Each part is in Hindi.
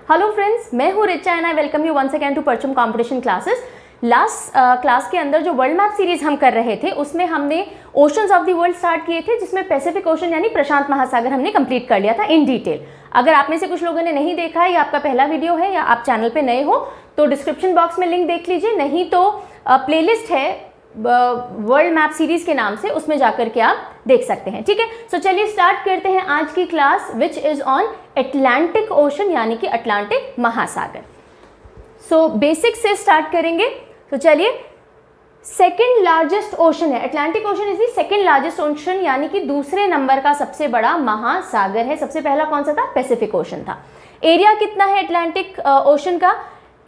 हेलो फ्रेंड्स, मैं हूँ Richa and I welcome you once again to Parcham competition classes. Last class के अंदर जो वर्ल्ड मैप सीरीज हम कर रहे थे उसमें हमने oceans of the world start किए थे, जिसमें पैसिफिक ओशन यानी प्रशांत महासागर हमने कंप्लीट कर लिया था इन डिटेल। अगर आप में से कुछ लोगों ने नहीं देखा है या आपका पहला वीडियो है या आप चैनल पे नए हो तो डिस्क्रिप्शन बॉक्स में लिंक देख लीजिए, नहीं तो प्लेलिस्ट है वर्ल्ड मैप सीरीज के नाम से, उसमें जाकर के आप देख सकते हैं। ठीक है, सो चलिए स्टार्ट करते हैं आज की class which is on Atlantic ocean यानी कि अटलांटिक महासागर। सो बेसिक से स्टार्ट करेंगे। तो चलिए, सेकेंड लार्जेस्ट ओशन है Atlantic ocean, is the second largest ocean यानी कि दूसरे नंबर का सबसे बड़ा महासागर है। सबसे पहला कौन सा था? पैसिफिक ओशन था। एरिया कितना है अटलांटिक ओशन का?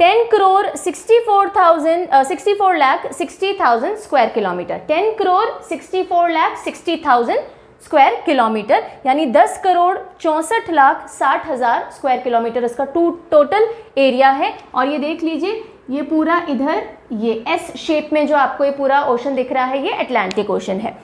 10,64,60,000 स्क्वायर किलोमीटर। 10,64,60,000 स्क्वायर किलोमीटर यानी 10,64,60,000 स्क्वायर किलोमीटर इसका टोटल एरिया है। और ये देख लीजिए, ये पूरा इधर ये एस शेप में जो आपको ये पूरा ओशन दिख रहा है, ये अटलांटिक ओशन है।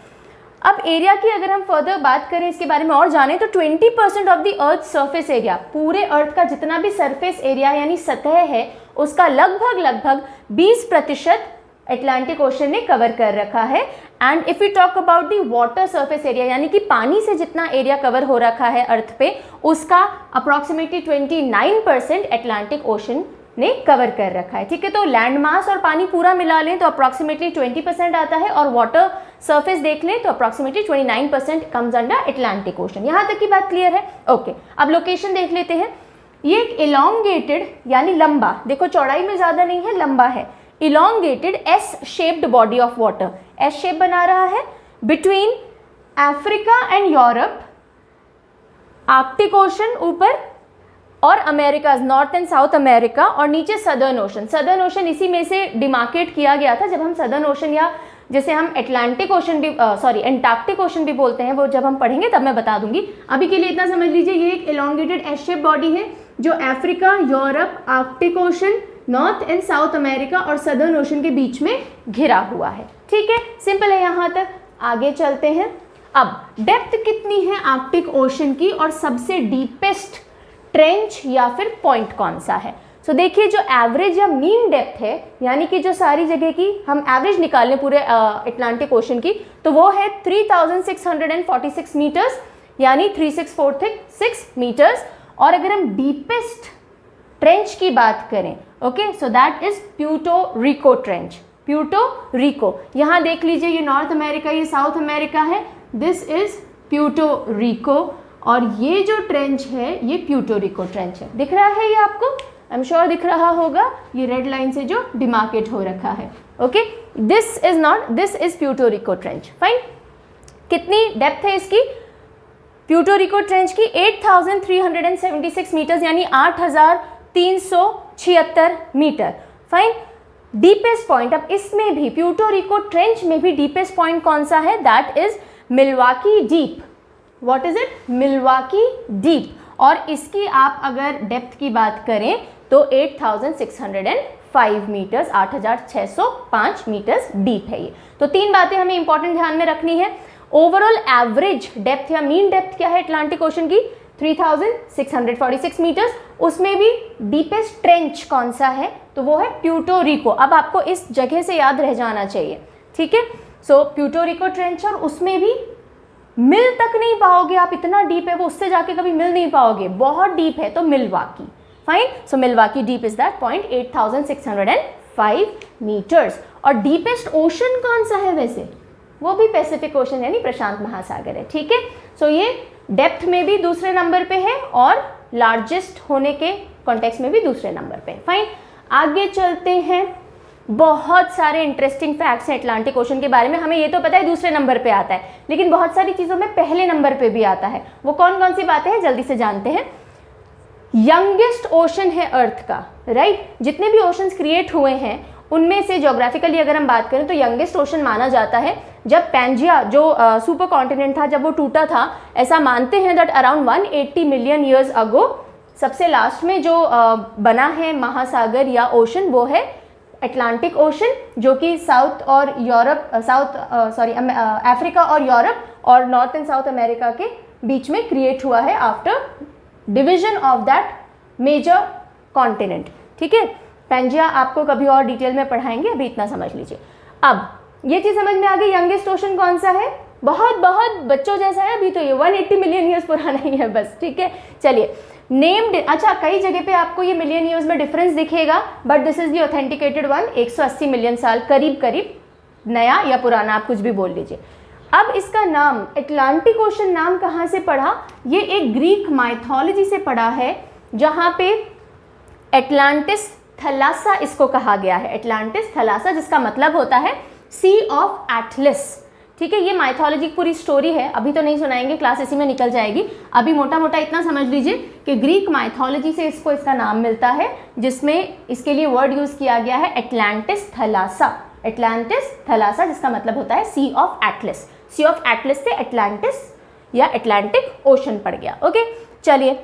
अब एरिया की अगर हम फर्दर बात करें, इसके बारे में और जानें, तो 20% of the earth surface area, पूरे अर्थ का जितना भी सरफेस एरिया यानी सतह है उसका लगभग 20% अटलांटिक ओशन ने कवर कर रखा है। And if you talk about the water surface area यानी कि पानी से जितना एरिया कवर हो रखा है अर्थ पे, उसका अप्रॉक्सीमेटली 29% अटलांटिक ओशन ने कवर कर रखा है। ठीक है, तो लैंड मास और पानी पूरा मिला लें तो अप्रॉक्सीमेटली 20% आता है और वाटर सरफेस देख लें तो approximately 29% comes under Atlantic ocean. यहां तक की बात क्लियर है? ओके, अब लोकेशन देख लेते हैं। ये एक इलोंगेटेड यानी लंबा, देखो चौड़ाई में ज्यादा नहीं है, लंबा है, elongated S shaped body of water, S shape बना रहा है between Africa and Europe, Arctic ocean ऊपर और America, north and south America, और नीचे सदर्न ओशन। सदर्न ओशन इसी में से डिमार्केट किया गया था। जब हम सदर्न ओशन या जैसे हम अटलांटिक ओशन भी एंटार्क्टिक ओशन भी बोलते हैं, वो जब हम पढ़ेंगे तब मैं बता दूंगी। अभी के लिए इतना समझ लीजिए, ये एक एलोंगेटेड एस शेप बॉडी है जो Africa, Europe, Arctic ocean, north and south America और सदर्न ओशन के बीच में घिरा हुआ है। ठीक है, सिंपल है यहाँ तक। आगे चलते हैं। अब डेप्थ कितनी है आर्कटिक ओशन की और सबसे डीपेस्ट ट्रेंच या फिर पॉइंट कौन सा है? सो देखिए, जो एवरेज या मीन डेप्थ है यानी कि जो सारी जगह की हम एवरेज निकालें पूरे अटलांटिक ओशन की, तो वो है 3646 मीटर्स यानी 3646 मीटर्स। और अगर हम डीपेस्ट ट्रेंच की बात करें, okay, so that is Puerto Rico trench. Puerto Rico, यहाँ देख लीजिए, ये नॉर्थ अमेरिका, ये साउथ अमेरिका है, दिस इज प्यूर्टो रिको। और ये जो ट्रेंच है ये प्यूर्टो रिको ट्रेंच है। दिख रहा है ये आपको? आई एम श्योर दिख रहा होगा, ये रेड लाइन से जो डिमार्केट हो रखा है। Okay, this is Puerto Rico trench. Fine, कितनी डेप्थ है इसकी प्यूर्टो रिको ट्रेंच की? 8376 मीटर्स यानी 8376 मीटर। फाइन, डीपेस्ट पॉइंट, अब इसमें भी प्यूर्टो रिको ट्रेंच में भी डीपेस्ट पॉइंट कौन सा है? That is Milwaukee Deep. What is it? Milwaukee Deep. और इसकी आप अगर डेप्थ की बात करें तो 8605 मीटर्स, 8605 मीटर्स डीप है ये। तो तीन बातें हमें इंपॉर्टेंट ध्यान में रखनी है। ओवरऑल एवरेज डेप्थ या मीन डेप्थ क्या है अटलांटिक ओशन की? 3646 मीटर्स। उसमें भी डीपेस्ट ट्रेंच कौन सा है? तो वो है प्यूर्टो रिको। अब आपको इस जगह से याद रह जाना चाहिए। ठीक है, सो प्यूर्टो रिको ट्रेंच, और उसमें भी मिल तक नहीं पाओगे आप, इतना डीप है वो, उससे जाके कभी मिल नहीं पाओगे, बहुत डीप है, तो Milwaukee. Fine, so Milwaukee Deep is that point 8605 metres. और डीपेस्ट ओशन कौन सा है वैसे? वो भी पैसिफिक ओशन यानी प्रशांत महासागर है। ठीक है, सो ये डेप्थ में भी दूसरे नंबर पे है और लार्जेस्ट होने के कॉन्टेक्स्ट में भी दूसरे नंबर पे। फाइन, आगे चलते हैं। बहुत सारे इंटरेस्टिंग फैक्ट्स हैं अटलांटिक ओशन के बारे में। हमें ये तो पता है दूसरे नंबर पे आता है, लेकिन बहुत सारी चीज़ों में पहले नंबर पे भी आता है। वो कौन कौन सी बातें हैं जल्दी से जानते हैं। यंगेस्ट ओशन है अर्थ का, राइट? जितने भी ओशंस क्रिएट हुए हैं उनमें से ज्योग्राफिकली अगर हम बात करें तो यंगेस्ट ओशन माना जाता है। जब पैंजिया जो सुपर कॉन्टिनेंट था, जब वो टूटा था, ऐसा मानते हैं that around 180 million years ago सबसे लास्ट में जो बना है महासागर या ओशन वो है अटलांटिक ओशन, जो कि साउथ और यूरोप अफ्रीका और यूरोप और नॉर्थ एंड साउथ अमेरिका के बीच में क्रिएट हुआ है after division of that major continent, ठीक है। पैंजिया आपको कभी और डिटेल में पढ़ाएंगे, अभी इतना समझ लीजिए। अब ये चीज़ समझ में आ गई, यंगेस्ट ओशन कौन सा है, बहुत बहुत बच्चों जैसा है, अभी तो ये 180 मिलियन ईयर्स पुराना ही है बस, ठीक है। चलिए नेम्ड, अच्छा कई जगह पे आपको ये मिलियन ईयर्स में डिफरेंस दिखेगा, but this is the authenticated one, 180 million साल करीब करीब, नया या पुराना आप कुछ भी बोल लीजिए। अब इसका नाम अटलांटिक ओशन नाम कहाँ से पढ़ा, ये एक ग्रीक माइथोलॉजी से पढ़ा है, जहाँ पे एटलांटिस थलासा इसको कहा गया है, एटलांटिस थलासा, जिसका मतलब होता है सी ऑफ एटलस, ठीक है। ये माइथोलॉजी की पूरी स्टोरी है, अभी तो नहीं सुनाएंगे, क्लास इसी में निकल जाएगी। अभी मोटा मोटा इतना समझ लीजिए कि ग्रीक माइथोलॉजी से इसको इसका नाम मिलता है, जिसमें इसके लिए वर्ड यूज किया गया है एटलांटिस थलासा, एटलांटिस थलासा, जिसका मतलब होता है sea of Atlas. Sea of Atlas से एटलांटिस या एटलांटिक ओशन पड़ गया, ओके। चलिए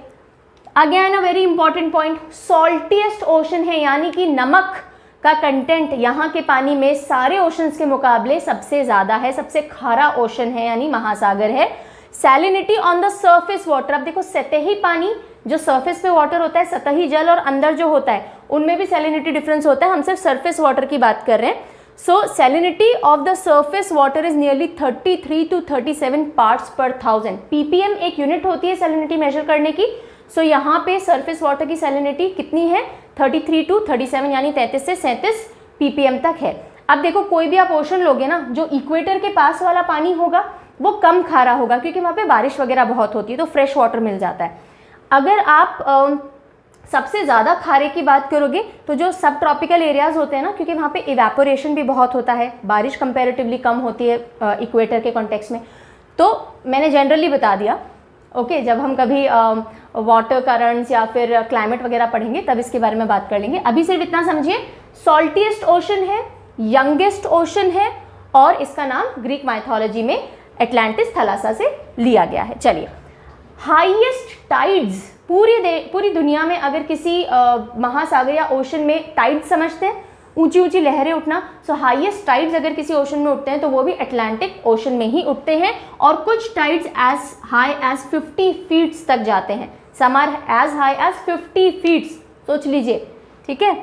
again a very important point, saltiest ocean है, यानी कि नमक का कंटेंट यहाँ के पानी में सारे ओशंस के मुकाबले सबसे ज़्यादा है, सबसे खारा ओशन है यानी महासागर है। Salinity on the surface water, अब देखो सतही पानी, जो सरफेस पे वाटर होता है, सतही जल, और अंदर जो होता है उनमें भी सैलिनिटी डिफरेंस होता है, हम सिर्फ सरफेस वाटर की बात कर रहे हैं। So salinity of the surface water is nearly 33 to 37 parts per 1000। Ppm एक यूनिट होती है सैलिनिटी मेजर करने की। सो यहाँ पे सरफेस वाटर की सैलिनिटी कितनी है, 33 to 37 यानी 33 से 37 पीपीएम तक है। अब देखो कोई भी आप ओशन लोगे ना, जो इक्वेटर के पास वाला पानी होगा वो कम खारा होगा, क्योंकि वहाँ पे बारिश वगैरह बहुत होती है, तो फ्रेश वाटर मिल जाता है। अगर आप सबसे ज़्यादा खारे की बात करोगे तो जो सब ट्रॉपिकल एरियाज होते हैं ना, क्योंकि वहाँ पे इवेपोरेशन भी बहुत होता है, बारिश कंपैरेटिवली कम होती है इक्वेटर के कॉन्टेक्स्ट में, तो मैंने जनरली बता दिया, ओके। जब हम कभी वाटर करंट्स या फिर क्लाइमेट वगैरह पढ़ेंगे तब इसके बारे में बात कर लेंगे। अभी सिर्फ इतना समझिए, सॉल्टीएस्ट ओशन है, यंगेस्ट ओशन है, और इसका नाम ग्रीक माइथोलॉजी में एटलांटिस थलासा से लिया गया है। चलिए हाईएस्ट टाइड्स, पूरी दुनिया में अगर किसी महासागर या ओशन में टाइड समझते हैं, ऊंची ऊंची लहरें उठना, सो हाईएस्ट टाइड्स अगर किसी ओशन में उठते हैं तो वो भी अटलांटिक ओशन में ही उठते हैं, और कुछ tides as high as 50 feets तक जाते हैं, some are as high as 50 feets, सोच लीजिए, ठीक है।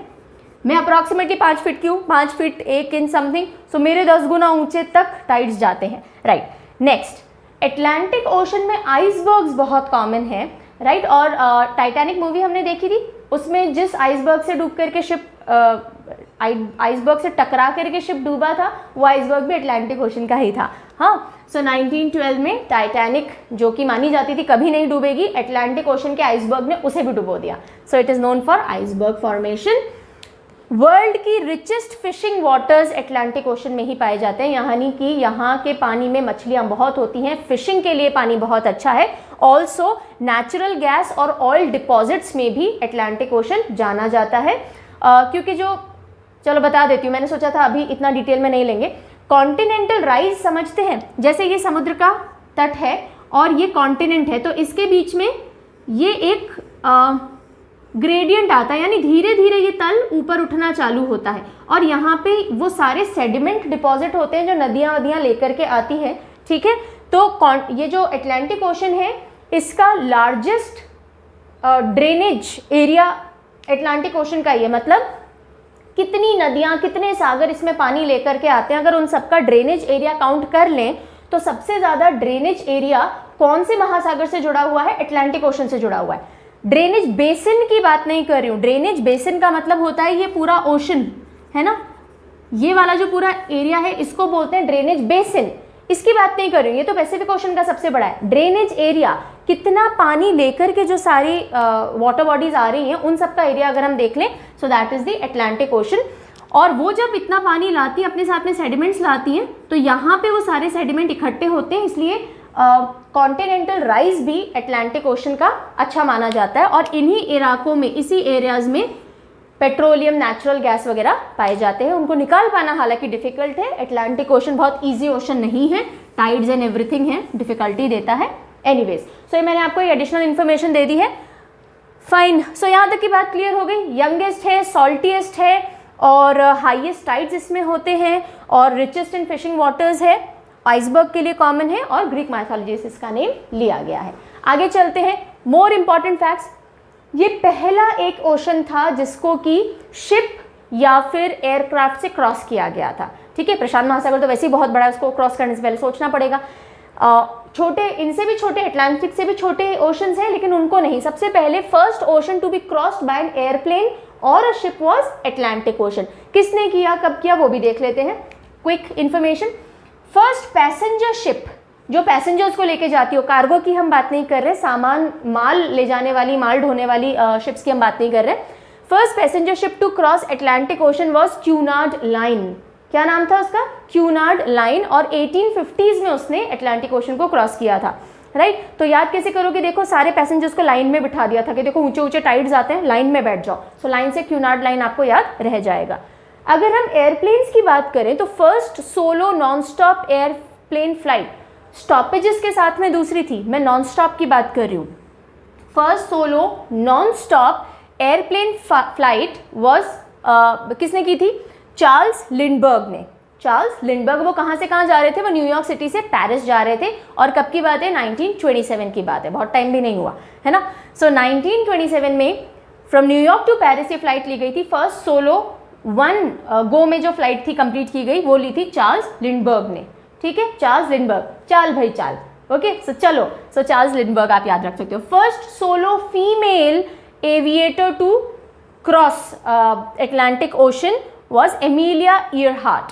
मैं अप्रॉक्सीमेटली 5 फीट की हूँ, 5 फीट 1 इंच समथिंग, सो मेरे 10 गुना ऊंचे तक टाइड्स जाते हैं, राइट। नेक्स्ट, अटलांटिक ओशन में आइसबर्ग्स बहुत कॉमन है, राइट। और टाइटैनिक मूवी हमने देखी थी, उसमें जिस आइसबर्ग से डूब करके शिप आइसबर्ग से टकरा करके शिप डूबा था, वो आइसबर्ग भी अटलांटिक ओशन का ही था, हाँ। सो 1912 में टाइटैनिक, जो कि मानी जाती थी कभी नहीं डूबेगी, अटलांटिक ओशन के आइसबर्ग ने उसे भी डुबो दिया। So it is known for iceberg formation. World की richest fishing waters Atlantic Ocean में ही पाए जाते हैं, यानी कि यहाँ के पानी में मछलियाँ बहुत होती हैं, फिशिंग के लिए पानी बहुत अच्छा है। ऑल्सो नेचुरल गैस और ऑयल डिपॉजिट्स में भी अटलांटिक ओशन जाना जाता है, क्योंकि जो, चलो बता देती हूँ, मैंने सोचा था अभी इतना डिटेल में नहीं लेंगे। कॉन्टिनेंटल राइज समझते हैं, जैसे ये समुद्र का तट है और ये कॉन्टिनेंट है, तो इसके बीच में ये एक ग्रेडियंट आता है, यानी धीरे धीरे ये तल ऊपर उठना चालू होता है, और यहाँ पे वो सारे सेडिमेंट डिपॉजिट होते हैं जो नदियाँ वदियाँ लेकर के आती हैं, ठीक है। तो ये जो अटलांटिक ओशन है, इसका largest drainage area Atlantic ocean का ही है, मतलब कितनी नदियाँ, कितने सागर इसमें पानी लेकर के आते हैं, अगर उन सबका ड्रेनेज एरिया काउंट कर लें तो सबसे ज़्यादा ड्रेनेज एरिया कौन से महासागर से जुड़ा हुआ है, अटलांटिक ओशन से जुड़ा हुआ है। ड्रेनेज बेसिन की बात नहीं कर रही हूँ, ड्रेनेज बेसिन का मतलब होता है ये पूरा ओशन है ना, ये वाला जो पूरा एरिया है इसको बोलते हैं ड्रेनेज बेसिन, इसकी बात नहीं कर रही हूँ, ये तो पैसिफिक ओशन का सबसे बड़ा है। ड्रेनेज एरिया, कितना पानी लेकर के जो सारी वाटर बॉडीज आ रही हैं उन सब का एरिया अगर हम देख लें, सो that is the Atlantic ocean. और वो जब इतना पानी लाती है, अपने साथ में सेडिमेंट्स लाती हैं, तो यहाँ पे वो सारे सेडिमेंट इकट्ठे होते हैं, इसलिए कॉन्टिनेंटल राइज भी अटलांटिक ओशन का अच्छा माना जाता है। और इन्हीं इलाकों में, इसी एरियाज में पेट्रोलियम, नेचुरल गैस वगैरह पाए जाते हैं। उनको निकाल पाना हालांकि डिफिकल्ट है, अटलांटिक ओशन बहुत ईजी ओशन नहीं है, टाइड्स एंड एवरीथिंग है, डिफिकल्टी देता है। एनीवेज, सो ये मैंने आपको ये एडिशनल इन्फॉर्मेशन दे दी है, फाइन। सो यहाँ तक की बात क्लियर हो गई, यंगेस्ट है, सॉल्टीएस्ट है, और हाईएस्ट टाइड्स इसमें होते हैं, और रिचेस्ट इन फिशिंग वाटर्स है, आइसबर्ग के लिए कॉमन है, और ग्रीक माइथोलॉजी से इसका नेम लिया गया है। आगे चलते हैं, मोर इंपॉर्टेंट फैक्ट्स। ये पहला एक ओशन था जिसको कि शिप या फिर एयरक्राफ्ट से क्रॉस किया गया था। ठीक है, प्रशांत महासागर तो वैसे ही बहुत बड़ा है, उसको क्रॉस करने से पहले सोचना पड़ेगा। छोटे, इनसे भी छोटे, अटलांटिक से भी छोटे ओशंस हैं, लेकिन उनको नहीं। सबसे पहले first ocean to be crossed by an airplane और a ship was Atlantic Ocean. किसने किया, कब किया, वो भी देख लेते हैं। Quick information, first passenger ship जो पैसेंजर्स को लेके जाती हो, कार्गो की हम बात नहीं कर रहे, सामान माल ले जाने वाली, माल ढोने वाली शिप्स की हम बात नहीं कर रहे। First passenger ship to cross Atlantic Ocean was Cunard line. क्या नाम था उसका, क्यूनार्ड लाइन, और 1850s में उसने अटलांटिक ओशन को क्रॉस किया था। राइट, तो याद कैसे करोगे, देखो सारे पैसेंजर्स को लाइन में बिठा दिया था कि देखो ऊंचे ऊंचे टाइड्स आते हैं, लाइन में बैठ जाओ। सो लाइन से क्यूनार्ड लाइन आपको याद रह जाएगा। अगर हम एयरप्लेन्स की बात करें तो first solo non stop airplane flight, stoppages के साथ में दूसरी थी, मैं नॉन स्टॉप की बात कर रही हूँ। First solo non stop airplane flight was किसने की थी, चार्ल्स लिंडबर्ग ने। चार्ल्स लिंडबर्ग, वो कहाँ से कहाँ जा रहे थे, वो न्यूयॉर्क सिटी से पेरिस जा रहे थे, और कब की बात है, 1927 की बात है, बहुत टाइम भी नहीं हुआ है ना। सो 1927 में फ्रॉम न्यूयॉर्क टू पेरिस ये फ्लाइट ली गई थी। फर्स्ट सोलो वन गो में जो फ्लाइट थी कंप्लीट की गई, वो ली थी चार्ल्स लिंडबर्ग ने। ठीक है, चार्ल्स लिंडबर्ग, चाल भाई चाल। ओके, सो चलो, सो चार्ल्स लिंडबर्ग आप याद रख सकते हो। First solo female aviator to cross Atlantic Ocean was Amelia Earhart.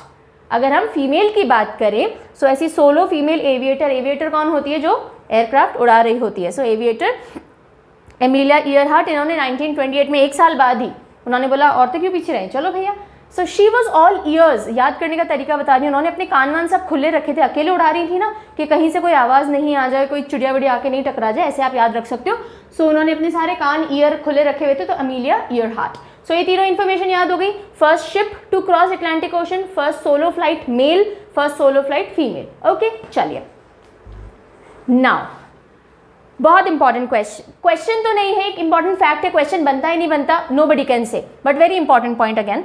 अगर हम फीमेल की बात करें, सो ऐसी सोलो फीमेल एविएटर, एविएटर कौन होती है, जो एयरक्राफ्ट उड़ा रही होती है, सो एविएटर एमिलिया ईयरहार्ट। इन्होंने 1928 में, एक साल बाद ही उन्होंने बोला औरतें क्यों पीछे रहें, चलो भैया। So she was all years, याद करने का तरीका बता रही हूँ, उन्होंने अपने कान वान सब खुले रखे थे, अकेले उड़ा रही थी ना, कि कहीं से कोई आवाज़ नहीं आ जाए, कोई चिड़िया विड़िया आके नहीं टकरा जाए, ऐसे आप याद रख सकते हो। सो उन्होंने अपने सारे कान, ईयर खुले रखे हुए थे, तो एमिलिया ईयरहार्ट। सो ये तीनों इन्फॉर्मेशन याद हो गई। First ship to cross Atlantic Ocean, first solo flight male, first solo flight female. Okay, चलिए नाउ बहुत इंपॉर्टेंट क्वेश्चन तो नहीं है, एक इंपॉर्टेंट फैक्ट है, क्वेश्चन बनता ही नहीं बनता, nobody can say, but very important point again.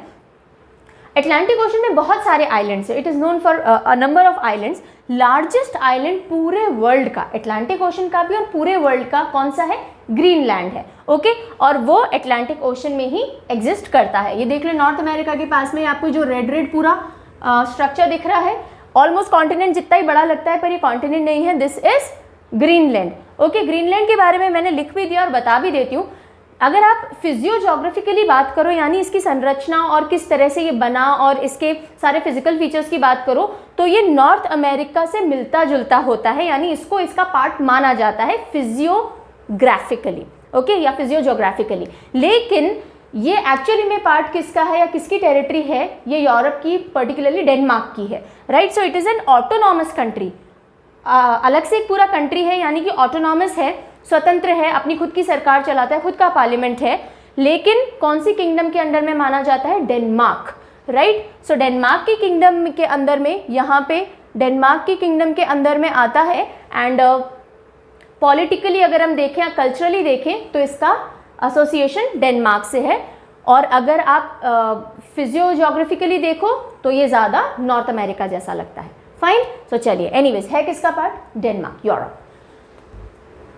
Atlantic Ocean में बहुत सारे आइलैंड्स है, it is known for a number of islands. Largest island पूरे वर्ल्ड का, अटलांटिक ओशन का भी और पूरे वर्ल्ड का, कौन सा है, ग्रीनलैंड है। ओके, और वो अटलांटिक ओशन में ही एग्जिस्ट करता है। ये देख लो, नॉर्थ अमेरिका के पास में आपको जो रेड रेड पूरा स्ट्रक्चर दिख रहा है, ऑलमोस्ट कॉन्टिनेंट जितना ही बड़ा लगता है, पर ये कॉन्टिनेंट नहीं है, this is Greenland. Okay, Greenland के बारे में मैंने लिख भी दिया और बता भी देती हूँ। अगर आप फिजियोजोग्राफिकली बात करो, यानी इसकी संरचना और किस तरह से ये बना और इसके सारे फिजिकल फीचर्स की बात करो, तो ये नॉर्थ अमेरिका से मिलता जुलता होता है, यानी इसको इसका पार्ट माना जाता है फिजियोग्राफिकली, ओके, या फिजियोजोग्राफिकली। लेकिन ये एक्चुअली में पार्ट किसका है या किसकी टेरिटरी है, ये यूरोप की, पर्टिकुलरली डेनमार्क की है। Right, so it is an autonomous country, अलग से एक पूरा कंट्री है, यानी कि ऑटोनॉमस है, स्वतंत्र है, अपनी खुद की सरकार चलाता है, खुद का पार्लियामेंट है। लेकिन कौन सी किंगडम के अंडर में माना जाता है, डेनमार्क। राइट, सो डेनमार्क की किंगडम के अंदर में, यहाँ पे डेनमार्क की किंगडम के अंदर में आता है। एंड पॉलिटिकली अगर हम देखें, कल्चरली देखें, तो इसका एसोसिएशन डेनमार्क से है। और अगर आप फिजियोजोग्राफिकली देखो तो ये ज़्यादा नॉर्थ अमेरिका जैसा लगता है। फाइन, सो चलिए, एनीवेज है किसका part, Denmark, Europe.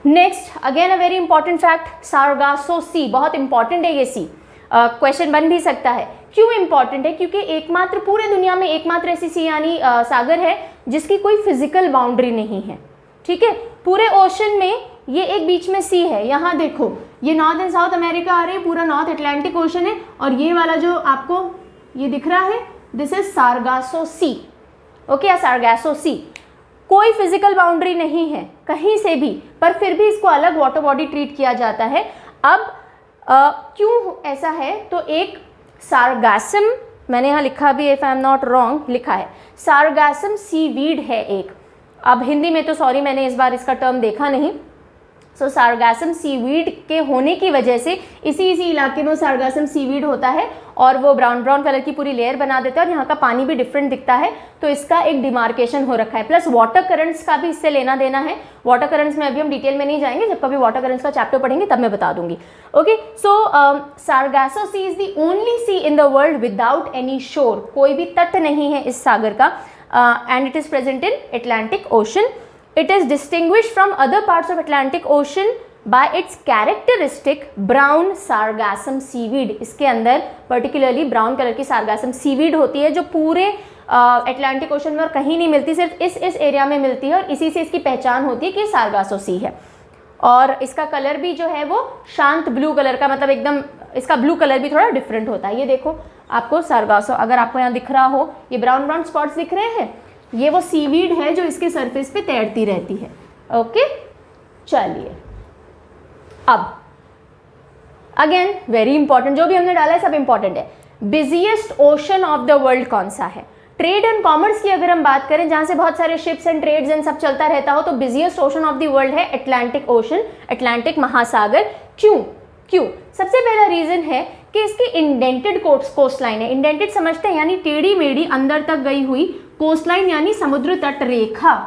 Next, again a very important fact, Sargasso Sea, बहुत इंपॉर्टेंट है ये सी, क्वेश्चन बन भी सकता है। क्यों इंपॉर्टेंट है, क्योंकि एकमात्र, पूरे दुनिया में एकमात्र ऐसी सी यानी सागर है जिसकी कोई फिजिकल बाउंड्री नहीं है। ठीक है, पूरे ओशन में ये एक बीच में सी है। यहाँ देखो, ये नॉर्थ एंड साउथ अमेरिका आ रहे हैं, पूरा नॉर्थ अटलांटिक ओशन है, और ये वाला जो आपको ये दिख रहा है, this is Sargasso Sea. Okay, Sargasso Sea, कोई फिजिकल बाउंड्री नहीं है कहीं से भी, पर फिर भी इसको अलग वाटर बॉडी ट्रीट किया जाता है। अब क्यों ऐसा है, तो एक सारगासम, मैंने यहाँ लिखा भी, if I am not wrong लिखा है, सारगासम सीवीड है एक। अब हिंदी में तो सॉरी मैंने इस बार इसका टर्म देखा नहीं। सो सारगासम सीवीड के होने की वजह से इसी इलाके में सारगासम सीवीड होता है, और वो ब्राउन ब्राउन कलर की पूरी लेयर बना देता है, और यहाँ का पानी भी डिफरेंट दिखता है, तो इसका एक डिमार्केशन हो रखा है। प्लस वाटर करंट्स का भी इससे लेना देना है। वाटर करंट्स में अभी हम डिटेल में नहीं जाएंगे, जब कभी वाटर करंट्स का चैप्टर पढ़ेंगे तब मैं बता दूंगी। Okay, so Sargasso Sea is the only sea in the world without any shore, कोई भी तट नहीं है इस सागर का, and it is present in Atlantic Ocean. It is distinguished from other parts of Atlantic Ocean by its characteristic brown sargassum seaweed. इसके अंदर पर्टिकुलरली ब्राउन कलर की सार्गासम सीवीड होती है जो पूरे अटलांटिक ओशन में और कहीं नहीं मिलती, सिर्फ इस एरिया में मिलती है और इसी से इसकी पहचान होती है कि सार्गासो सी है। और इसका कलर भी जो है वो शांत ब्लू कलर का, मतलब एकदम इसका ब्लू कलर भी थोड़ा डिफरेंट होता है। ये देखो आपको सार्गासो, अगर आपको यहाँ दिख रहा हो ये ब्राउन ब्राउन स्पॉट्स दिख रहे हैं, ये वो सीवीड है जो इसके सरफेस पे तैरती रहती है। ओके, चलिए अब अगेन वेरी इंपॉर्टेंट, जो भी हमने डाला है सब इंपॉर्टेंट है। Busiest ocean of the world कौन सा है? ट्रेड एंड कॉमर्स की अगर हम बात करें, जहां से बहुत सारे शिप्स एंड ट्रेड्स एंड सब चलता रहता हो, तो busiest ocean of the world है अटलांटिक ओशन, अटलांटिक महासागर। क्यों? सबसे पहला रीजन है कि इसकी इंडेंटेड कोस्ट लाइन है। इंडेंटेड समझते हैं, यानी टेढ़ी मेढ़ी अंदर तक गई हुई कोस्ट लाइन, यानी समुद्र तट रेखा।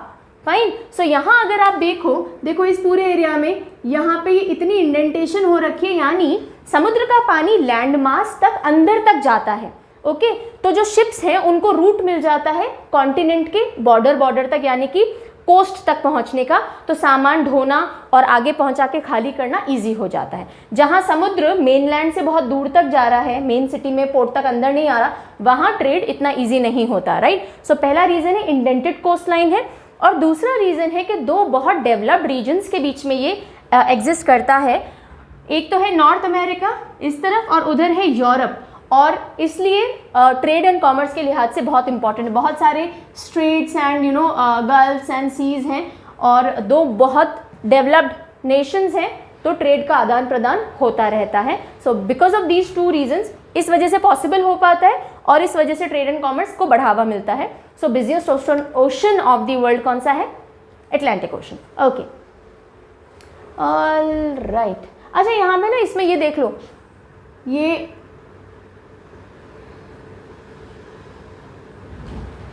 फाइन। सो यहाँ अगर आप देखो इस पूरे एरिया में यहाँ पे ये इतनी इंडेंटेशन हो रखी है, यानी समुद्र का पानी लैंड मास तक अंदर तक जाता है। ओके, तो जो शिप्स हैं उनको रूट मिल जाता है कॉन्टिनेंट के बॉर्डर तक, यानी कि कोस्ट तक पहुंचने का, तो सामान ढोना और आगे पहुंचा के खाली करना इजी हो जाता है। जहां समुद्र मेनलैंड से बहुत दूर तक जा रहा है, मेन सिटी में पोर्ट तक अंदर नहीं आ रहा, वहां ट्रेड इतना इजी नहीं होता, राइट। सो पहला रीजन है इंडेंटेड कोस्ट लाइन है, और दूसरा रीजन है कि दो बहुत डेवलप्ड रीजन्स के बीच में ये एग्जिस्ट करता है। एक तो है नॉर्थ अमेरिका इस तरफ और उधर है यूरोप, और इसलिए ट्रेड एंड कॉमर्स के लिहाज से बहुत इंपॉर्टेंट है। बहुत सारे straits and gulfs and seas हैं, और दो बहुत डेवलप्ड नेशंस हैं, तो ट्रेड का आदान प्रदान होता रहता है। So because of these two reasons इस वजह से पॉसिबल हो पाता है, और इस वजह से ट्रेड एंड कॉमर्स को बढ़ावा मिलता है। So busiest ocean of the world कौन सा है? Atlantic Ocean. Okay, all right. अच्छा, यहाँ पे ना इसमें ये देख लो, ये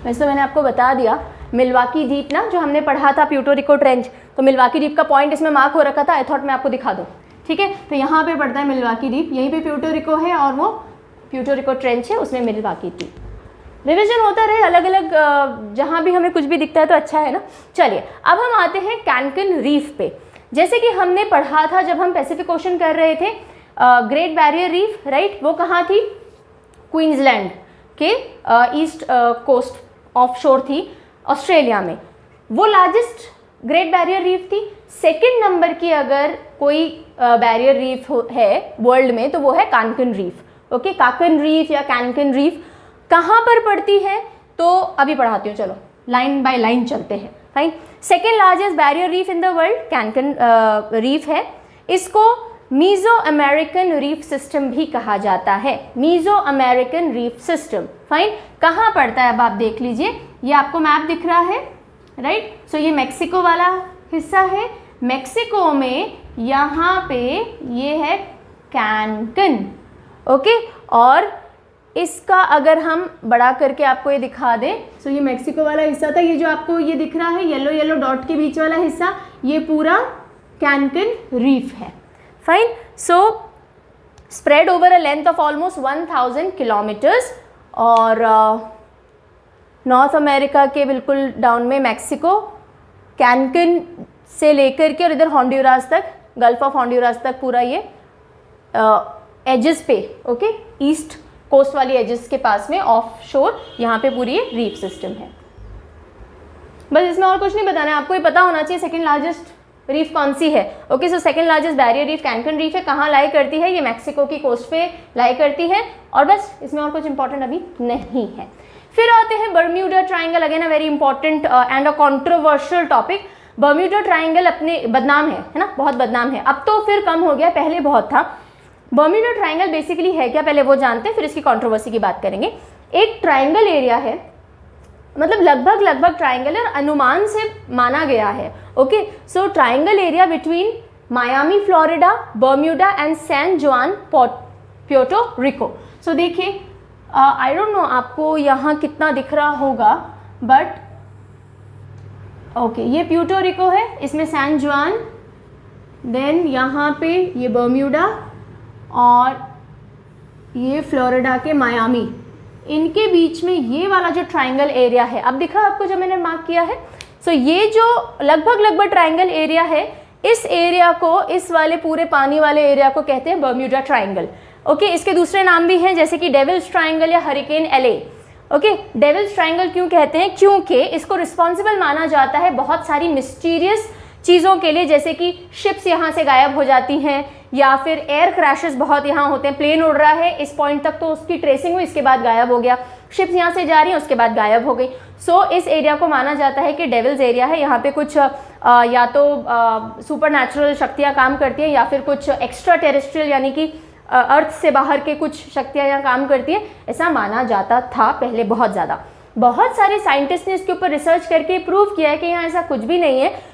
वैसे तो मैंने आपको बता दिया मिल्वाकी द्वीप ना, जो हमने पढ़ा था प्यूर्टो रिको ट्रेंच, तो मिल्वाकी द्वीप का पॉइंट इसमें मार्क हो रखा था। आई थॉट मैं आपको दिखा दूँ, ठीक है। तो यहाँ पे पड़ता है मिल्वाकी द्वीप, यहीं पे प्यूर्टो रिको है और वो प्यूर्टो रिको ट्रेंच है, उसमें मिल्वाकी द्वीप। रिविजन होता रहे अलग अलग, जहाँ भी हमें कुछ भी दिखता है तो अच्छा है ना। चलिए अब हम आते हैं कैनकन रीफ पे। जैसे कि हमने पढ़ा था जब हम पैसिफिक ओशन कर रहे थे, ग्रेट बैरियर रीफ, राइट, वो कहाँ थी? क्वींसलैंड के ईस्ट कोस्ट ऑफ शोर थी, ऑस्ट्रेलिया में। वो लार्जेस्ट ग्रेट बैरियर रीफ थी। सेकंड नंबर की अगर कोई बैरियर रीफ है वर्ल्ड में, तो वो है कानकन रीफ। ओके, काकन रीफ या कैनकन रीफ कहाँ पर पड़ती है? तो अभी पढ़ाती हूँ, चलो लाइन बाय लाइन चलते हैं। Fine. Second largest barrier reef in the world कैनकन reef है। इसको मीजो अमेरिकन रीफ सिस्टम भी कहा जाता है, Meso American reef system. Fine. कहाँ पड़ता है अब आप देख लीजिए, ये आपको मैप दिख रहा है, राइट। सो ये मेक्सिको वाला हिस्सा है। मेक्सिको में यहाँ पे ये है कैनकन। ओके, और इसका अगर हम बड़ा करके आपको ये दिखा दें, सो ये मेक्सिको वाला हिस्सा था, ये जो आपको ये दिख रहा है येलो येलो डॉट के बीच वाला हिस्सा, ये पूरा कैनकन रीफ है। Fine. So spread over a length of almost 1000 kilometres, और नॉर्थ अमेरिका के बिल्कुल डाउन में मेक्सिको, कैनकन से लेकर के और इधर हॉन्डुरास तक, गल्फ ऑफ हॉन्डुरास तक पूरा ये एजेस पे, ओके, ईस्ट कोस्ट वाली एजेस के पास में ऑफ शोर, यहाँ पे पूरी ये रीफ सिस्टम है। बस इसमें और कुछ नहीं बताना है आपको, ये पता होना चाहिए सेकंड लार्जेस्ट रीफ कौन सी है। Okay, so second largest barrier reef कैनकन reef है। कहाँ लाई करती है? ये मेक्सिको की कोस्ट पे लाई करती है, और बस इसमें और कुछ इंपॉर्टेंट अभी नहीं है। फिर आते हैं Bermuda triangle, again a very important and a controversial topic. Bermuda triangle अपने बदनाम है ना, बहुत बदनाम है। अब तो फिर कम हो गया, पहले बहुत था। बर्म्यूडा ट्राइंगल बेसिकली है क्या, पहले वो जानते हैं, फिर इसकी कंट्रोवर्सी की बात करेंगे। एक ट्राइंगल एरिया है, मतलब लगभग ट्राइंगल अनुमान से माना गया है। Okay, so triangle area between Miami Florida, Bermuda and San Juan Puerto Rico. So देखिए, आई डोंट नो आपको यहाँ कितना दिख रहा होगा, बट ओके, ये प्यूर्टो रिको है, इसमें सैन जुआन, देन यहाँ पे ये बर्म्यूडा, और ये फ्लोरिडा के मायामी, इनके बीच में ये वाला जो ट्राइंगल एरिया है, अब दिखा आपको जो मैंने मार्क किया है। सो ये जो लगभग ट्राइंगल एरिया है, इस एरिया को, इस वाले पूरे पानी वाले एरिया को कहते हैं बर्म्यूडा ट्राइंगल। ओके, इसके दूसरे नाम भी हैं जैसे कि डेविल्स ट्राइंगल या हरिकेन एले। ओके, डेविल्स ट्राइंगल क्यों कहते हैं? क्योंकि इसको रिस्पॉन्सिबल माना जाता है बहुत सारी मिस्टीरियस चीज़ों के लिए, जैसे कि शिप्स यहाँ से गायब हो जाती हैं या फिर एयर क्रैशेस बहुत यहाँ होते हैं। प्लेन उड़ रहा है इस पॉइंट तक तो उसकी ट्रेसिंग हुई, इसके बाद गायब हो गया। शिप्स यहाँ से जा रही हैं उसके बाद गायब हो गई। सो इस एरिया को माना जाता है कि डेविल्स एरिया है। यहाँ पे कुछ या तो सुपर नेचुरल शक्तियाँ काम करती हैं या फिर कुछ एक्स्ट्रा टेरेस्ट्रियल यानी कि अर्थ से बाहर के कुछ शक्तियाँ यहाँ काम करती हैं, ऐसा माना जाता था पहले बहुत ज़्यादा। बहुत सारे साइंटिस्ट ने इसके ऊपर रिसर्च करके प्रूव किया है कि यहाँ ऐसा कुछ भी नहीं है।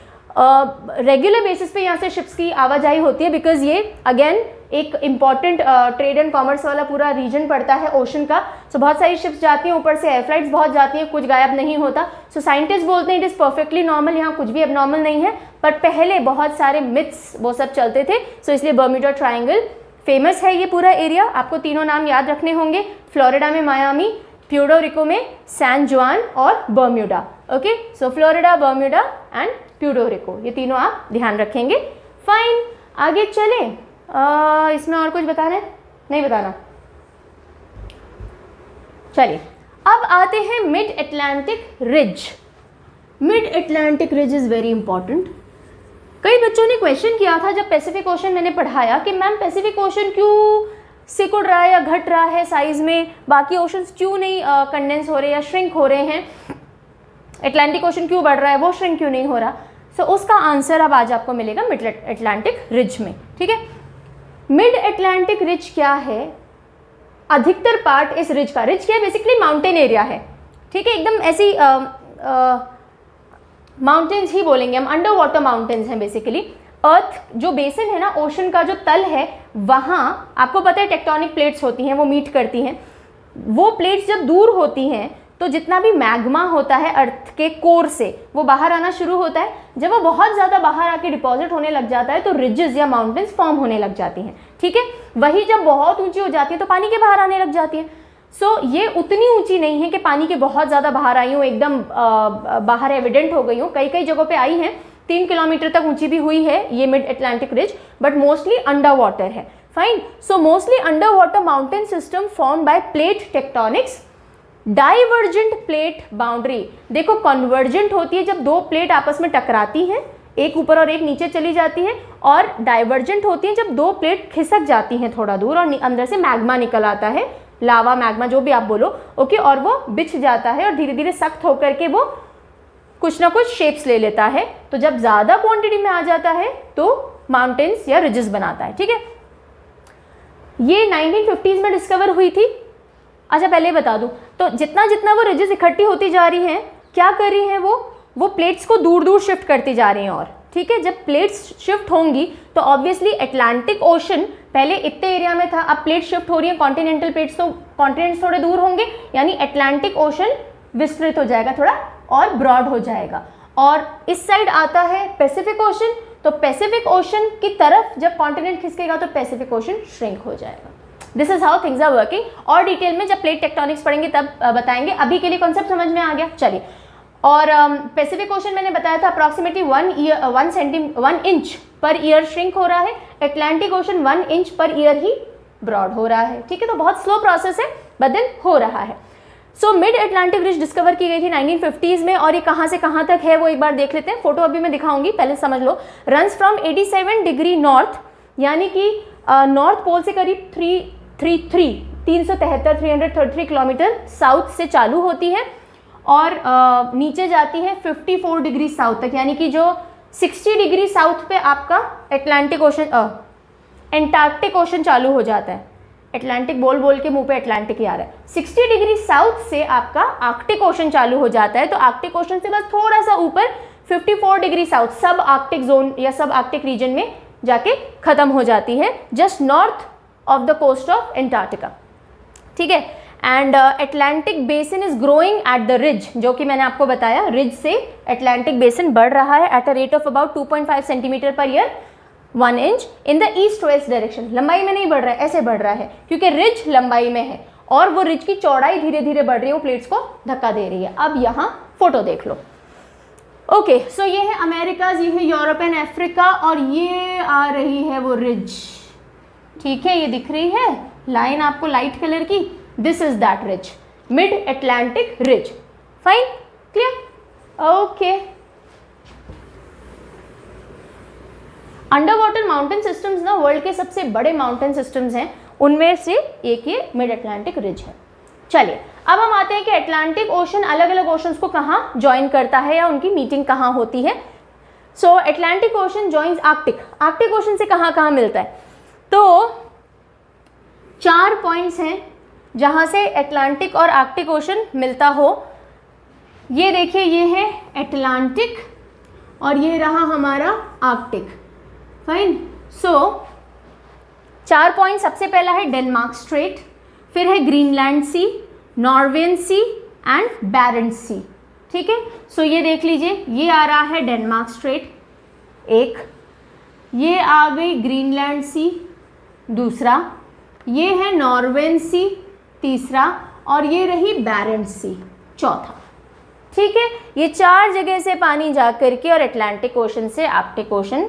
रेगुलर बेसिस पे यहाँ से शिप्स की आवाजाही होती है, बिकॉज ये अगेन एक इम्पॉर्टेंट ट्रेड एंड कॉमर्स वाला पूरा रीजन पड़ता है ओशन का। सो बहुत सारी शिप्स जाती हैं, ऊपर से एयर फ्लाइट्स बहुत जाती हैं, कुछ गायब नहीं होता। सो साइंटिस्ट बोलते हैं इट इज़ परफेक्टली नॉर्मल, यहाँ कुछ भी एबनॉर्मल नहीं है। पर पहले बहुत सारे मिथ्स वो सब चलते थे। सो इसलिए बर्म्यूडा ट्राइंगल फेमस है ये पूरा एरिया। आपको तीनों नाम याद रखने होंगे, फ्लोरिडा में मायामी, प्यूर्टो रिको में सैन जुआन और Bermuda. Okay, so Florida, Bermuda and Puerto Rico, ये तीनों आप ध्यान रखेंगे। फाइन, आगे चले। इसमें और कुछ बताना है? नहीं बताना? चलिए, अब आते हैं mid Atlantic ridge. Mid Atlantic ridge is very important. कई बच्चों ने क्वेश्चन किया था जब पैसिफिक ओशन मैंने पढ़ाया कि मैम पैसिफिक ओशन क्यों सिकुड़ रहा है या घट रहा है साइज में, बाकी ओशंस क्यों नहीं कंडेंस हो रहे या श्रिंक हो रहे हैं, अटलांटिक ओशन क्यों बढ़ रहा है, वो श्रिंक क्यों नहीं हो रहा। सो उसका आंसर अब आज आपको मिलेगा मिड अटलांटिक रिज में। ठीक है, मिड अटलांटिक रिज क्या है? अधिकतर पार्ट इस रिज का, रिज क्या है? बेसिकली माउंटेन एरिया है। ठीक है, एकदम ऐसी माउंटेन्स ही बोलेंगे हम, अंडर वाटर माउंटेन्स हैं बेसिकली। अर्थ जो बेसिन है ना, ओशन का जो तल है, वहाँ आपको पता है टेक्टोनिक प्लेट्स होती हैं, वो मीट करती हैं। वो प्लेट्स जब दूर होती हैं तो जितना भी मैग्मा होता है अर्थ के कोर से वो बाहर आना शुरू होता है। जब वो बहुत ज़्यादा बाहर आके डिपॉजिट होने लग जाता है तो रिजेस या माउंटेन्स फॉर्म होने लग जाती हैं। ठीक है, वही जब बहुत ऊंची हो जाती है तो पानी के बाहर आने लग जाती है। सो ये उतनी ऊंची नहीं है कि पानी के बहुत ज़्यादा बाहर आई हो, एकदम बाहर एविडेंट हो गई हो। कई कई जगहों पे आई हैं, 3 किलोमीटर तक ऊंची भी हुई है ये Mid Atlantic Ridge, but mostly under water है। Fine, so mostly under water mountain system form by plate tectonics. Divergent plate boundary, देखो कन्वर्जेंट होती है जब दो प्लेट आपस में टकराती हैं, एक ऊपर और एक नीचे चली जाती है, और डाइवर्जेंट होती है जब दो प्लेट खिसक जाती हैं थोड़ा दूर और अंदर से मैग्मा निकल आता है, लावा मैग्मा जो भी आप बोलो। ओके, और वो बिछ जाता है और धीरे धीरे सख्त होकर के वो कुछ ना कुछ शेप्स ले लेता है। तो जब ज़्यादा क्वांटिटी में आ जाता है तो माउंटेन्स या रिजेस बनाता है। ठीक है, ये 1950s में डिस्कवर हुई थी। अच्छा, पहले बता दूं तो जितना जितना वो रिजेस इकट्ठी होती जा रही हैं, क्या कर रही हैं वो प्लेट्स को दूर दूर शिफ्ट करती जा रही हैं। और ठीक है, जब प्लेट्स शिफ्ट होंगी तो ऑब्वियसली अटलांटिक ओशन पहले इतने एरिया में था, अब प्लेट शिफ्ट हो रही है कॉन्टिनेंटल प्लेट्स, तो कॉन्टिनेंट्स थोड़े दूर होंगे, यानी अटलांटिक ओशन विस्तृत हो जाएगा, थोड़ा और ब्रॉड हो जाएगा। और इस साइड आता है पैसिफिक ओशन, तो पैसिफिक ओशन की तरफ जब कॉन्टिनेंट खिसकेगा तो पैसिफिक ओशन श्रिंक हो जाएगा। This is how things are working. और डिटेल में जब प्लेट टेक्टोनिक्स पढ़ेंगे तब बताएंगे, अभी के लिए कॉन्सेप्ट समझ में आ गया। चलिए, और पैसिफिक ओशन मैंने बताया था approximately 1 inch per year shrink हो रहा है, Atlantic Ocean 1 inch per year ही ब्रॉड हो रहा है। ठीक है, तो बहुत स्लो प्रोसेस है, बदल हो रहा है। So mid Atlantic ridge discover की गई थी 1950s में, और ये कहाँ से कहाँ तक है वो एक बार देख लेते हैं। फोटो अभी मैं दिखाऊंगी, पहले समझ लो। रन्स फ्रॉम 87 डिग्री नॉर्थ, यानी कि नॉर्थ पोल से करीब 333 किलोमीटर साउथ से चालू होती है और नीचे जाती है 54 डिग्री साउथ तक, यानी कि जो 60 डिग्री साउथ पे आपका अटलांटिक ओशन एंटार्क्टिक ओशन चालू हो जाता है। अटलांटिक बोल बोल के मुंह पे अटलांटिक ही आ रहा है। 60 डिग्री साउथ से आपका आर्कटिक ओशन चालू हो जाता है, तो आर्कटिक ओशन से बस थोड़ा सा ऊपर 54 डिग्री साउथ सब आर्कटिक जोन या सब आर्कटिक रीजन में जाके खत्म हो जाती है, just north of the coast of Antarctica. ठीक है, and Atlantic basin is growing at the ridge, जो कि मैंने आपको बताया, रिज से अटलांटिक बेसिन बढ़ रहा है at a rate of about 2.5 centimetre per year 1 inch in the east west direction. लंबाई में नहीं बढ़ रहा है, ऐसे बढ़ रहा है क्योंकि रिज लंबाई में है और वो रिज की चौड़ाई धीरे धीरे बढ़ रही है, वो प्लेट्स को धक्का दे रही है। अब यहाँ फोटो देख लो। ओके, सो ये है अमेरिकाज, ये है यूरोप एंड अफ्रीका, और ये आ रही है वो रिज, ठीक है, ये दिख रही है लाइन आपको लाइट कलर की, this is that ridge, mid Atlantic ridge. Fine, clear, okay. Under water mountain systems ना वर्ल्ड के सबसे बड़े माउंटेन सिस्टम्स हैं, उनमें से एक ये मिड अटलांटिक रिज है। चलिए अब हम आते हैं कि अटलांटिक ओशन अलग अलग ओशंस को कहाँ ज्वाइन करता है या उनकी मीटिंग कहाँ होती है। So Atlantic Ocean joins Arctic, Arctic Ocean से कहाँ कहाँ मिलता है, तो 4 पॉइंट्स हैं जहाँ से अटलांटिक और आर्कटिक ओशन मिलता हो। ये देखिए, ये है अटलांटिक और ये रहा हमारा आर्कटिक। फाइन, सो 4 पॉइंट, सबसे पहला है डेनमार्क स्ट्रेट, फिर है Greenland Sea, Norwegian Sea and Barents Sea, ठीक है। सो ये देख लीजिए, ये आ रहा है डेनमार्क स्ट्रेट एक, ये आ गई ग्रीनलैंड सी दूसरा, ये है नॉर्वेन सी तीसरा, और ये रही बैरेंट्स सी चौथा, ठीक है। ये 4 जगह से पानी जा करके और अटलांटिक ओशन से आर्कटिक ओशन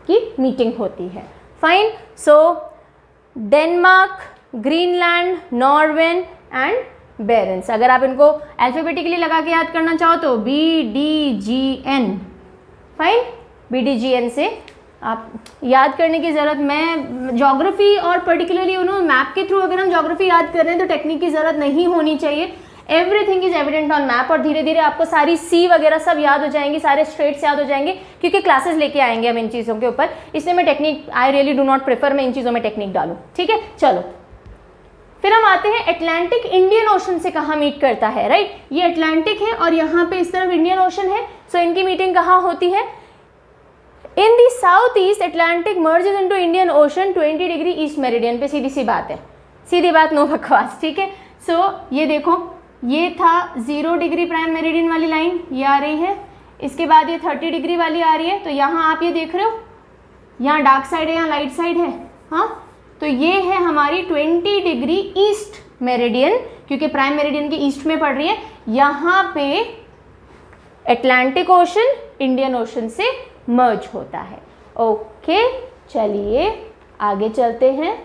की मीटिंग होती है। Fine, so Denmark, Greenland, नॉर्वेन and Barents, अगर आप इनको अल्फाबेटिकली लगा के याद करना चाहो तो BDGN। फाइन, BDGN से आप याद करने की ज़रूरत, मैं ज्योग्राफी और पर्टिकुलरली मैप के थ्रू अगर हम ज्योग्राफी याद कर रहे हैं तो टेक्निक की ज़रूरत नहीं होनी चाहिए। Everything is evident on map, और धीरे धीरे आपको सारी सी वगैरह सब याद हो जाएंगी, सारे स्ट्रेट्स याद हो जाएंगे, क्योंकि क्लासेस लेके आएंगे हम इन चीज़ों के ऊपर, इसलिए मैं technique, I really do not prefer मैं इन चीज़ों में टेक्निक डालूं, ठीक है। चलो फिर हम आते हैं अटलांटिक इंडियन ओशन से कहाँ मीट करता है, राइट। ये अटलांटिक है और यहाँ पे इस तरफ इंडियन ओशन है, सो इनकी मीटिंग कहाँ होती है, in the south east Atlantic merges into Indian Ocean 20 degree east meridian पे, सीधी सी बात है, सीधी बात, नो बकवास, ठीक है। सो ये देखो, ये था 0 डिग्री प्राइम मेरिडियन वाली लाइन, ये आ रही है, इसके बाद ये 30 डिग्री वाली आ रही है, तो यहाँ आप ये देख रहे हो, यहाँ डार्क साइड है, यहाँ लाइट साइड है, हाँ, तो ये है हमारी 20 डिग्री ईस्ट मेरिडियन, क्योंकि प्राइम मेरिडियन के ईस्ट में पड़ रही है। यहाँ पे अटलांटिक ओशन इंडियन ओशन से मर्ज होता है। ओके, चलिए आगे चलते हैं।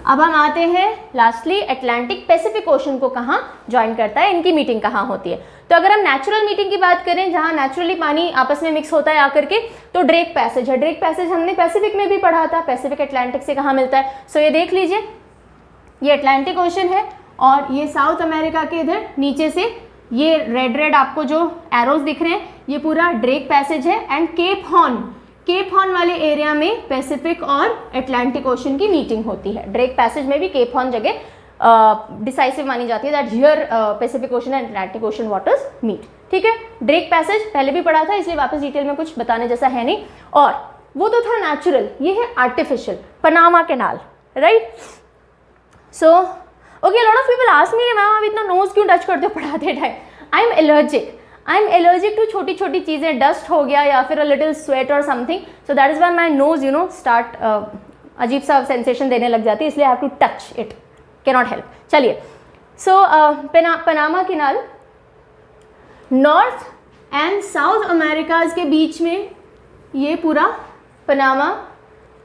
अब हम आते हैं लास्टली अटलांटिक पैसिफिक ओशन को कहाँ ज्वाइन करता है, इनकी मीटिंग कहाँ होती है। तो अगर हम नेचुरल मीटिंग की बात करें, जहाँ नेचुरली पानी आपस में मिक्स होता है आकर के, तो ड्रेक पैसेज है। ड्रेक पैसेज हमने पैसिफिक में भी पढ़ा था, पैसिफिक अटलांटिक से कहाँ मिलता है। सो ये देख लीजिए, ये अटलांटिक ओशन है और ये साउथ अमेरिका के इधर नीचे से ये रेड रेड आपको जो एरोज दिख रहे हैं, ये पूरा ड्रेक पैसेज है। एंड केप हॉर्न वाले एरिया में पैसिफिक और अटलांटिक ओशन की मीटिंग होती है। ड्रेक पैसेज में भी केप हॉर्न जगह डिसाइसिव मानी जाती है, that here Pacific Ocean and Atlantic Ocean waters meet, ठीक है। ड्रेक पैसेज पहले भी पढ़ा था, इसलिए वापस डिटेल में कुछ बताने जैसा है नहीं। और वो तो था नेचुरल, ये है artificial, Panama canal, right. So okay, lot of people ask me, ma'am आप इतना नोज क्यों टच करते हो पढ़ाते time. I am allergic to छोटी छोटी चीज़ें, डस्ट हो गया या फिर अ लिटिल स्वेट और something, so that is why my nose start अजीब सा सेंसेशन देने लग जाती है, इसलिए I have to touch it, cannot help. चलिए, so Panama canal north and south America's के बीच में, ये पूरा पनामा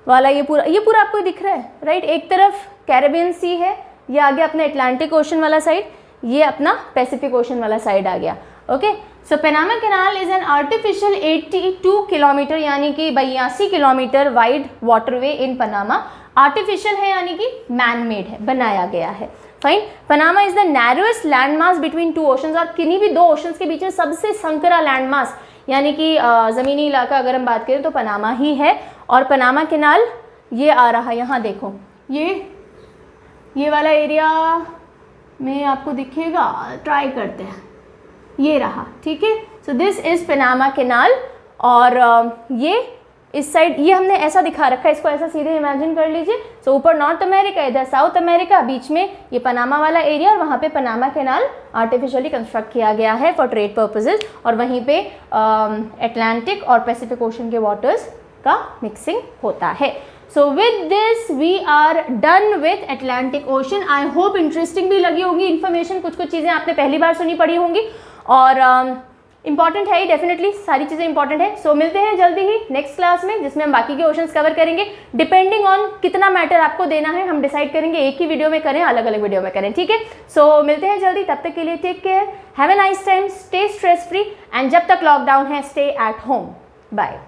वाला ये पूरा आपको दिख रहा है, राइट। एक तरफ कैरेबियन सी है, ये आगे अपने अटलांटिक ओशन वाला साइड, ये अपना पैसिफिक ओशन वाला साइड आ गया। Okay, so Panama canal is an artificial 82 kilometre यानी कि 82 किलोमीटर वाइड वाटरवे इन पनामा। आर्टिफिशियल है यानी कि मैन मेड है, बनाया गया है। Fine, Panama is the narrowest landmass between two oceans, और किन्हीं भी दो ओशंस के बीच में सबसे संकरा लैंडमास यानी कि ज़मीनी इलाका अगर हम बात करें तो पनामा ही है। और पनामा कैनाल ये आ रहा, यहाँ देखो, ये वाला एरिया में आपको दिखेगा, ट्राई करते हैं, ये रहा, ठीक है। So this is Panama canal, और ये इस साइड ये हमने ऐसा दिखा रखा है, इसको ऐसा सीधे इमेजिन कर लीजिए। सो ऊपर नॉर्थ अमेरिका, इधर साउथ अमेरिका, बीच में ये पनामा वाला एरिया, और वहाँ पे पनामा कैनाल आर्टिफिशियली कंस्ट्रक्ट किया गया है फॉर ट्रेड पर्पसेज, और वहीं पे अटलांटिक और पैसिफिक ओशन के वाटर्स का मिक्सिंग होता है। So with this we are done with Atlantic Ocean. I hope interesting भी लगी होगी इन्फॉर्मेशन, कुछ कुछ चीज़ें आपने पहली बार सुनी पड़ी होंगी और इंपॉर्टेंट है ही, डेफिनेटली सारी चीज़ें इंपॉर्टेंट है। सो मिलते हैं जल्दी ही नेक्स्ट क्लास में, जिसमें हम बाकी के ओशंस कवर करेंगे। डिपेंडिंग ऑन कितना मैटर आपको देना है हम डिसाइड करेंगे, एक ही वीडियो में करें अलग अलग वीडियो में करें, ठीक है। सो मिलते हैं जल्दी, तब तक के लिए take care, have a nice time, stay stress free and जब तक लॉकडाउन है स्टे एट होम, बाय।